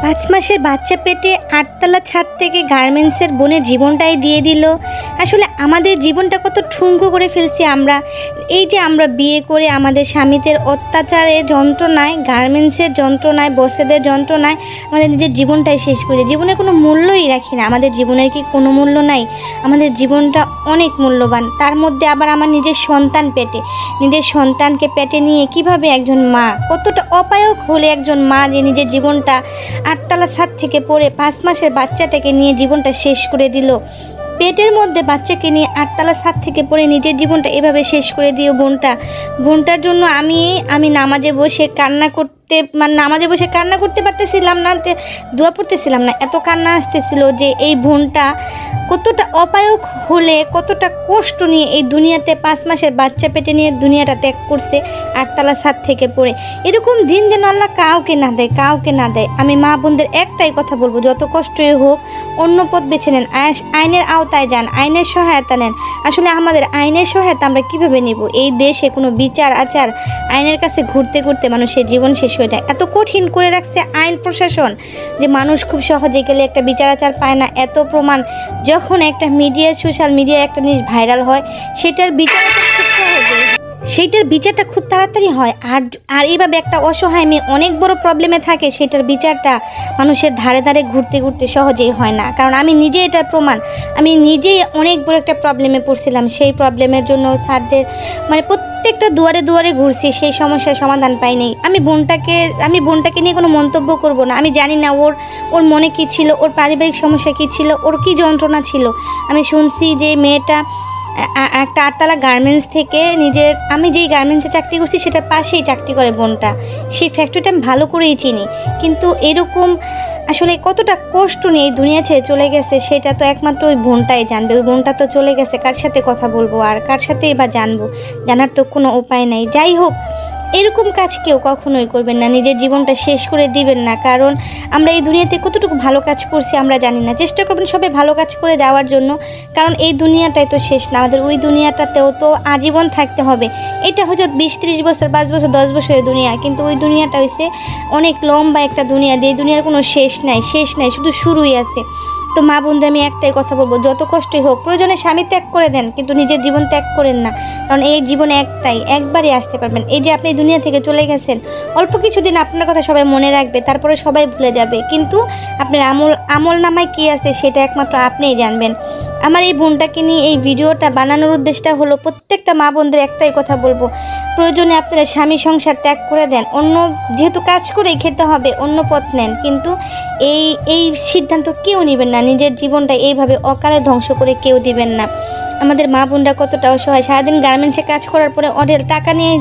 5 মাসের বাচ্চা পেটে 8তলা ছাদ থেকে গার্মেন্টসের বোনের জীবনটাই দিয়ে দিল। আসলে আমাদের জীবনটা কত ঠুনকো করে ফেলছি আমরা। এই যে আমরা বিয়ে করে আমাদের স্বামীদের অত্যাচারে যন্ত্রণায়, গার্মেন্টসের যন্ত্রণায়, বসেদের যন্ত্রণায় আমাদের নিজের জীবনটাই শেষ করে দিই। জীবনের কোনো মূল্যই রাখি না। আমাদের জীবনের কি কোনো মূল্য নাই? আমাদের জীবনটা অনেক মূল্যবান। তার মধ্যে আবার আমার নিজের সন্তান পেটে, নিজের সন্তানকে পেটে নিয়ে কিভাবে একজন মা, কতটা অপায়ক হলে একজন মা যে নিজের জীবনটা 8তলা ছাদ থেকে পড়ে 5 মাসের বাচ্চাটাকে নিয়ে জীবনটা শেষ করে দিল। পেটের মধ্যে বাচ্চাকে নিয়ে 8তলা ছাদ থেকে পড়ে নিজের জীবনটা এভাবে শেষ করে দিও বোনটার জন্য আমি নামাজে বসে কান্না করতে পারতেছিলাম না, যে দোয়া পড়তেছিলাম না, এত কান্না আসতেছিল যে এই বোনটা কতটা অপায়ক হলে, কতটা কষ্ট নিয়ে এই দুনিয়াতে 5 মাসের বাচ্চা পেটে নিয়ে দুনিয়াটা ত্যাগ করছে 8তলা ছাদ থেকে পড়ে। এরকম দিন যেন আল্লাহ কাউকে না দেয়। আমি মা বোনদের একটাই কথা বলবো, যত কষ্টই হোক অন্য পথ বেছে নেন, আইনের আওতায় যান, আইনের সহায়তা নেন। আসলে আমাদের আইনের সহায়তা আমরা কিভাবে নিব? এই দেশে কোনো বিচার আচার, আইনের কাছে ঘুরতে ঘুরতে মানুষের জীবন শেষ হয়ে যায়। এত কঠিন করে রাখছে আইন প্রশাসন যে মানুষ খুব সহজে গেলে একটা বিচার আচার পায় না। এত প্রমাণ যখন একটা সোশ্যাল মিডিয়ায় একটা জিনিস ভাইরাল হয়, সেটার বিচারটা খুব তাড়াতাড়ি হয়। আর এইভাবে একটা অসহায় মেয়ে অনেক বড় প্রবলেমে থাকে, সেটার বিচারটা মানুষের ধারে ধারে ঘুরতে ঘুরতে সহজেই হয় না। কারণ আমি নিজে এটার প্রমাণ, আমি নিজেই অনেক বড় একটা প্রবলেমে পড়ছিলাম। সেই প্রবলেমের জন্য স্যারদের প্রত্যেকটা দুয়ারে দুয়ারে ঘুরছি, সেই সমস্যার সমাধান পাইনি। আমি বোনটাকে নিয়ে কোনো মন্তব্য করব না। আমি জানি না ওর মনে কী ছিল, ওর পারিবারিক সমস্যা কী ছিল, ওর কী যন্ত্রণা ছিল। আমি শুনছি যে মেয়েটা একটা 8তলা গার্মেন্টস থেকে আমি যেই গার্মেন্টসে চাকরি করছি সেটার পাশেই চাকরি করে বোনটা। সেই ফ্যাক্টরিটা আমি ভালো করেই চিনি। কিন্তু এরকম আসলে কতটা কষ্ট নিয়ে এই দুনিয়া ছেড়ে চলে গেছে সেটা তো একমাত্র ওই বোনটাই জানবে। ওই বোনটা তো চলে গেছে, কার সাথে কথা বলবো আর কার সাথেই বা জানবো? জানার তো কোনো উপায় নাই। যাই হোক, এরকম কাজ কেউ কখনোই করবেন না, নিজের জীবনটা শেষ করে দিবেন না। কারণ আমরা এই দুনিয়াতে কতটুকু ভালো কাজ করছি আমরা জানি না। চেষ্টা করবেন সবাই ভালো কাজ করে দেওয়ার জন্য, কারণ এই দুনিয়াটাই তো শেষ না, আমাদের ওই দুনিয়াটাতেও তো আজীবন থাকতে হবে। এটা হয়তো 20-30 বছর, 5 বছর, 10 বছরের দুনিয়া, কিন্তু ওই দুনিয়াটা হয়েছে অনেক লম্বা একটা দুনিয়া। এই দুনিয়ার কোনো শেষ নাই, শুধু শুরুই আছে। তো মা বোনদের আমি একটাই কথা বলবো, যত কষ্টই হোক প্রয়োজনে স্বামী ত্যাগ করে দেন, কিন্তু নিজের জীবন ত্যাগ করেন না। কারণ এই জীবনে একবারই আসতে পারবেন। এই যে আপনি দুনিয়া থেকে চলে গেছেন, অল্প কিছুদিন আপনার কথা সবাই মনে রাখবে, তারপরে সবাই ভুলে যাবে, কিন্তু আপনার আমল নামায় কী আছে সেটা একমাত্র আপনিই জানবেন। আমার এই বোনটাকে নিয়ে এই ভিডিওটা বানানোর উদ্দেশ্যটা হলো, প্রত্যেকটা মা বোনদের একটাই কথা বলবো, প্রয়োজনে আপনারা স্বামী সংসার ত্যাগ করে দেন, যেহেতু কাজ করেই খেতে হবে, অন্য পথ নেন, কিন্তু এই সিদ্ধান্ত কেউ নেবেন না। নিজের জীবনটা এইভাবে অকালে ধ্বংস করে কেউ দিবেন না। আমাদের মা বোনরা কতটা অসহায়, সারাদিন গার্মেন্টসে কাজ করার পরে অঢেল টাকা নিয়ে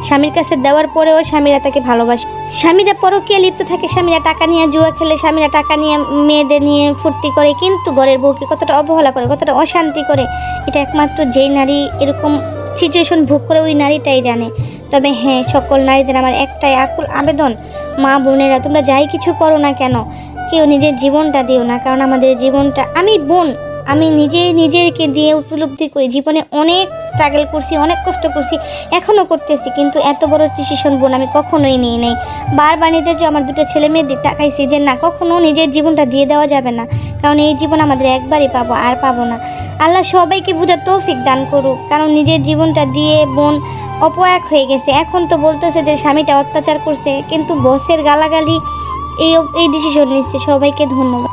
স্বামীর কাছে দেওয়ার পরেও স্বামীরা তাকে ভালোবাসে। স্বামীরা পরকীয়া লিপ্ত থাকে, স্বামীরা টাকা নিয়ে জুয়া খেলে, স্বামীরা টাকা নিয়ে মেয়েদের নিয়ে ফুর্তি করে, কিন্তু ঘরের বউকে কতটা অবহেলা করে, কতটা অশান্তি করে, এটা একমাত্র যেই নারী এরকম সিচুয়েশন ভোগ করে ওই নারীটাই জানে। তবে হ্যাঁ, সকল নারীদের আমার একটাই আকুল আবেদন, মা বোনেরা তোমরা যাই কিছু করো না কেন, কেউ নিজের জীবনটা দিও না। কারণ আমাদের জীবনটা, আমি নিজেকে দিয়ে উপলব্ধি করি, জীবনে অনেক স্ট্রাগল করছি, অনেক কষ্ট করছি, এখনও করতেছি, কিন্তু এত বড় ডিসিশন বোন আমি কখনোই নিই নাই। বারবার যে আমার 2টা ছেলে মেয়ের দিক তাকাইছি যে না, কখনো নিজের জীবনটা দিয়ে দেওয়া যাবে না, কারণ এই জীবন আমাদের একবারই পাবো, আর পাবো না। আল্লাহ সবাইকে বুঝার তৌফিক দান করুক। কারণ নিজের জীবনটা দিয়ে বোন অপয়াক হয়ে গেছে। এখন তো বলতেছে যে স্বামীটা অত্যাচার করছে, কিন্তু বসের গালাগালি এই ডিসিশন নিচ্ছে। সবাইকে ধন্যবাদ।